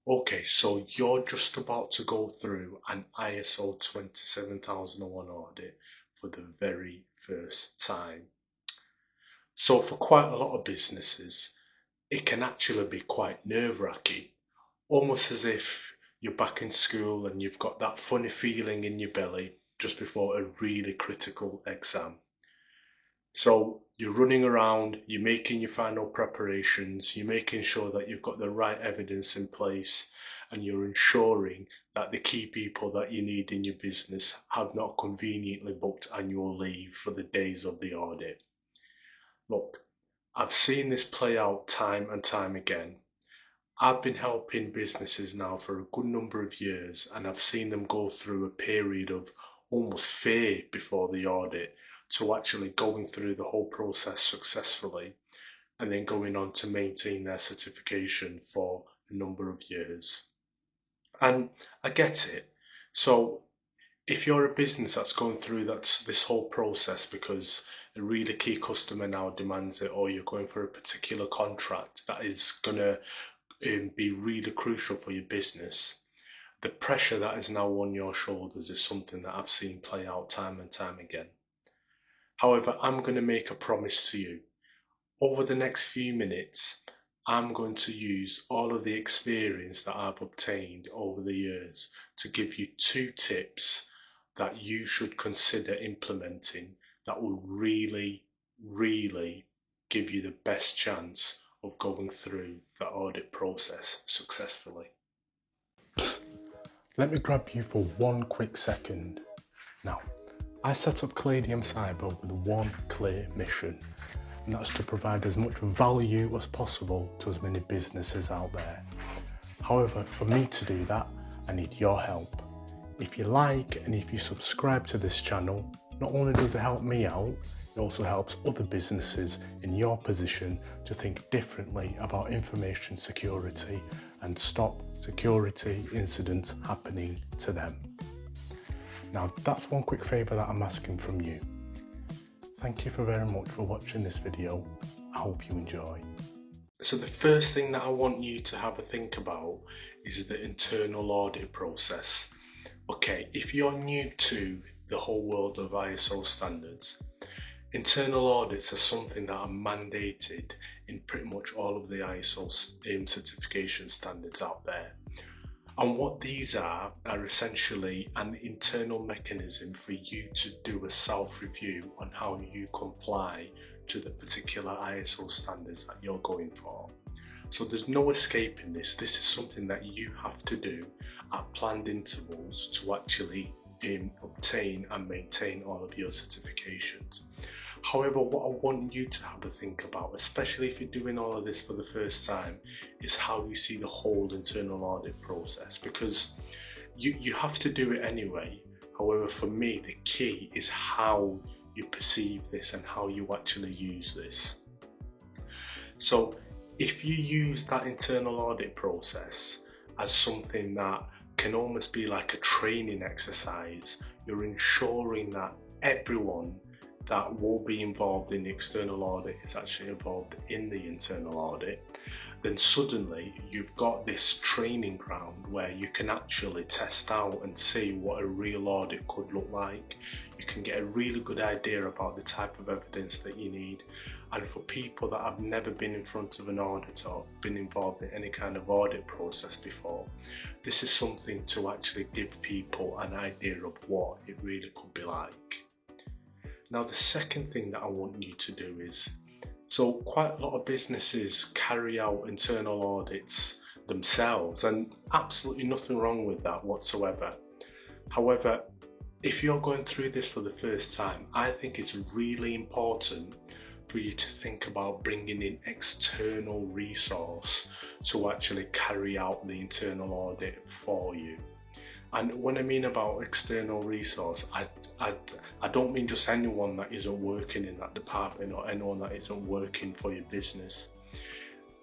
Okay, so you're just about to go through an ISO 27001 audit for the very first time. So for quite a lot of businesses, it can actually be quite nerve-wracking, almost as if you're back in school and you've got that funny feeling in your belly just before a really critical exam. So you're running around, you're making your final preparations, you're making sure that you've got the right evidence in place, and you're ensuring that the key people that you need in your business have not conveniently booked annual leave for the days of the audit. Look, I've seen this play out time and time again. I've been helping businesses now for a good number of years, and I've seen them go through a period of almost fear before the audit to actually going through the whole process successfully and then going on to maintain their certification for a number of years. And I get it. So if you're a business that's going through this whole process because a really key customer now demands it, or you're going for a particular contract that is going to be really crucial for your business, the pressure that is now on your shoulders is something that I've seen play out time and time again. However, I'm going to make a promise to you. Over the next few minutes, I'm going to use all of the experience that I've obtained over the years to give you 2 tips that you should consider implementing that will really, really give you the best chance of going through the audit process successfully. Let me grab you for one quick second. Now, I set up Caladium Cyber with one clear mission, and that's to provide as much value as possible to as many businesses out there. However, for me to do that, I need your help. If you like and if you subscribe to this channel, not only does it help me out, it also helps other businesses in your position to think differently about information security and stop security incidents happening to them. Now, that's one quick favour that I'm asking from you. Thank you very much for watching this video. I hope you enjoy. So the first thing that I want you to have a think about is the internal audit process. Okay, if you're new to the whole world of ISO standards, internal audits are something that are mandated in pretty much all of the ISO certification standards out there. And what these are essentially an internal mechanism for you to do a self-review on how you comply to the particular ISO standards that you're going for. So there's no escaping this. This is something that you have to do at planned intervals to actually obtain and maintain all of your certifications. However, what I want you to have a think about, especially if you're doing all of this for the first time, is how you see the whole internal audit process, because you have to do it anyway. However, for me, the key is how you perceive this and how you actually use this. So if you use that internal audit process as something that can almost be like a training exercise, you're ensuring that everyone that will be involved in the external audit is actually involved in the internal audit, then suddenly you've got this training ground where you can actually test out and see what a real audit could look like. You can get a really good idea about the type of evidence that you need. And for people that have never been in front of an audit or been involved in any kind of audit process before, this is something to actually give people an idea of what it really could be like. Now, the second thing that I want you to do is, so quite a lot of businesses carry out internal audits themselves, and absolutely nothing wrong with that whatsoever. However, if you're going through this for the first time, I think it's really important for you to think about bringing in external resource to actually carry out the internal audit for you. And when I mean about external resource, I don't mean just anyone that isn't working in that department or anyone that isn't working for your business.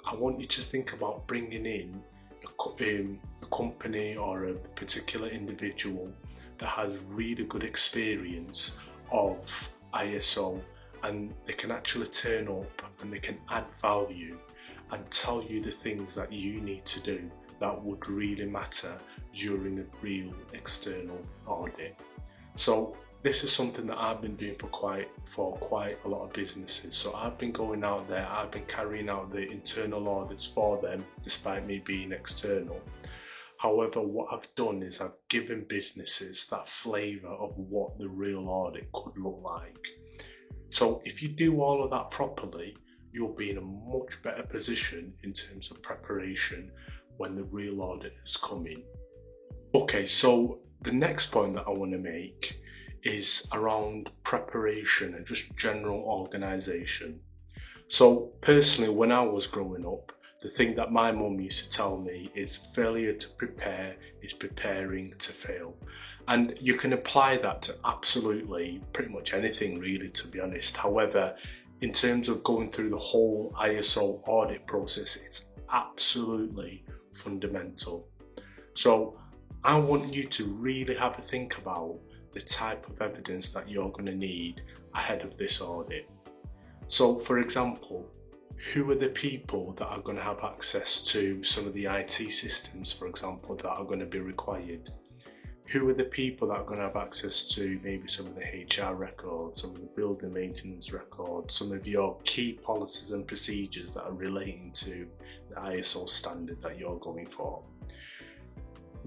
I want you to think about bringing in a company or a particular individual that has really good experience of ISO, and they can actually turn up and they can add value and tell you the things that you need to do that would really matter during the real external audit. So this is something that I've been doing for quite a lot of businesses. So I've been going out there, I've been carrying out the internal audits for them despite me being external. However, what I've done is I've given businesses that flavour of what the real audit could look like. So if you do all of that properly, you'll be in a much better position in terms of preparation when the real audit is coming. Okay, so the next point that I want to make is around preparation and just general organisation. So personally, when I was growing up, the thing that my mum used to tell me is failure to prepare is preparing to fail. And you can apply that to absolutely pretty much anything really, to be honest. However, in terms of going through the whole ISO audit process, it's absolutely fundamental. So I want you to really have a think about the type of evidence that you're going to need ahead of this audit. So for example, who are the people that are going to have access to some of the IT systems, for example, that are going to be required? Who are the people that are going to have access to maybe some of the HR records, some of the building maintenance records, some of your key policies and procedures that are relating to the ISO standard that you're going for?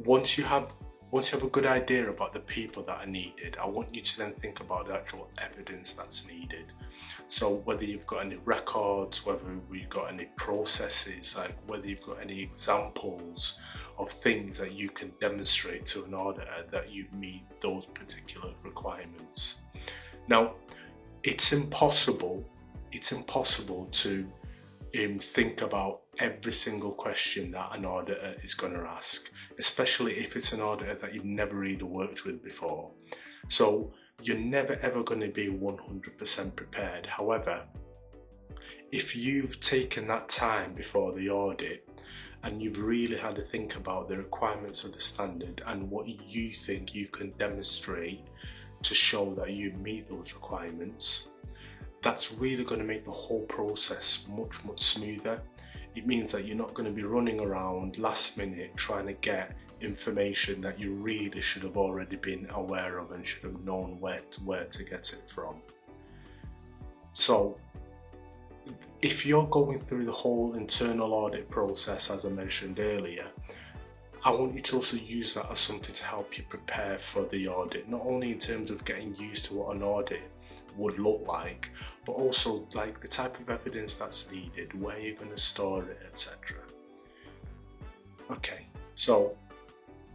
Once you have a good idea about the people that are needed, I want you to then think about the actual evidence that's needed. So whether you've got any records, whether you've got any processes, like whether you've got any examples of things that you can demonstrate to an auditor that you meet those particular requirements. Now, it's impossible to think about every single question that an auditor is going to ask, especially if it's an auditor that you've never really worked with before. So you're never ever going to be 100% prepared. However, if you've taken that time before the audit and you've really had to think about the requirements of the standard and what you think you can demonstrate to show that you meet those requirements, that's really going to make the whole process much smoother. It means that you're not going to be running around last minute trying to get information that you really should have already been aware of and should have known where to get it from. So if you're going through the whole internal audit process, as I mentioned earlier, I want you to also use that as something to help you prepare for the audit, not only in terms of getting used to what an audit would look like, but also like the type of evidence that's needed, where you're going to store it, etc. Okay, so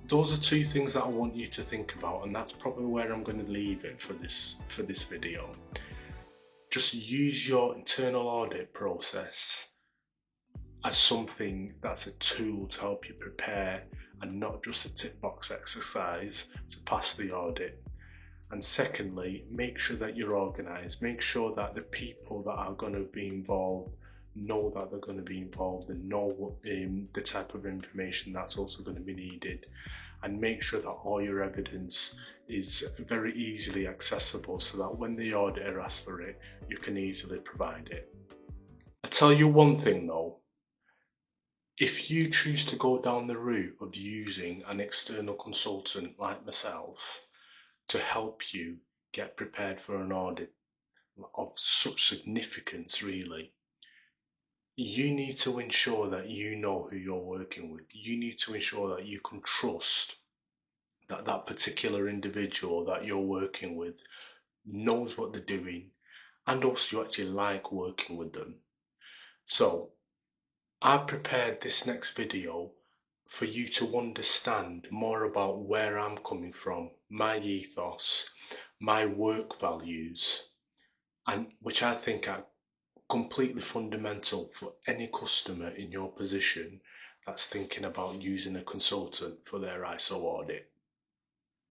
those are two things that I want you to think about, and that's probably where I'm going to leave it for this video. Just use your internal audit process as something that's a tool to help you prepare and not just a tick box exercise to pass the audit. And secondly, make sure that you're organised. Make sure that the people that are going to be involved know that they're going to be involved and know the type of information that's also going to be needed. And make sure that all your evidence is very easily accessible so that when the auditor asks for it, you can easily provide it. I tell you one thing though, if you choose to go down the route of using an external consultant like myself to help you get prepared for an audit of such significance really, you need to ensure that you know who you're working with. You need to ensure that you can trust that that particular individual that you're working with knows what they're doing, and also you actually like working with them. So I prepared this next video for you to understand more about where I'm coming from, my ethos, my work values, and which I think are completely fundamental for any customer in your position that's thinking about using a consultant for their ISO audit.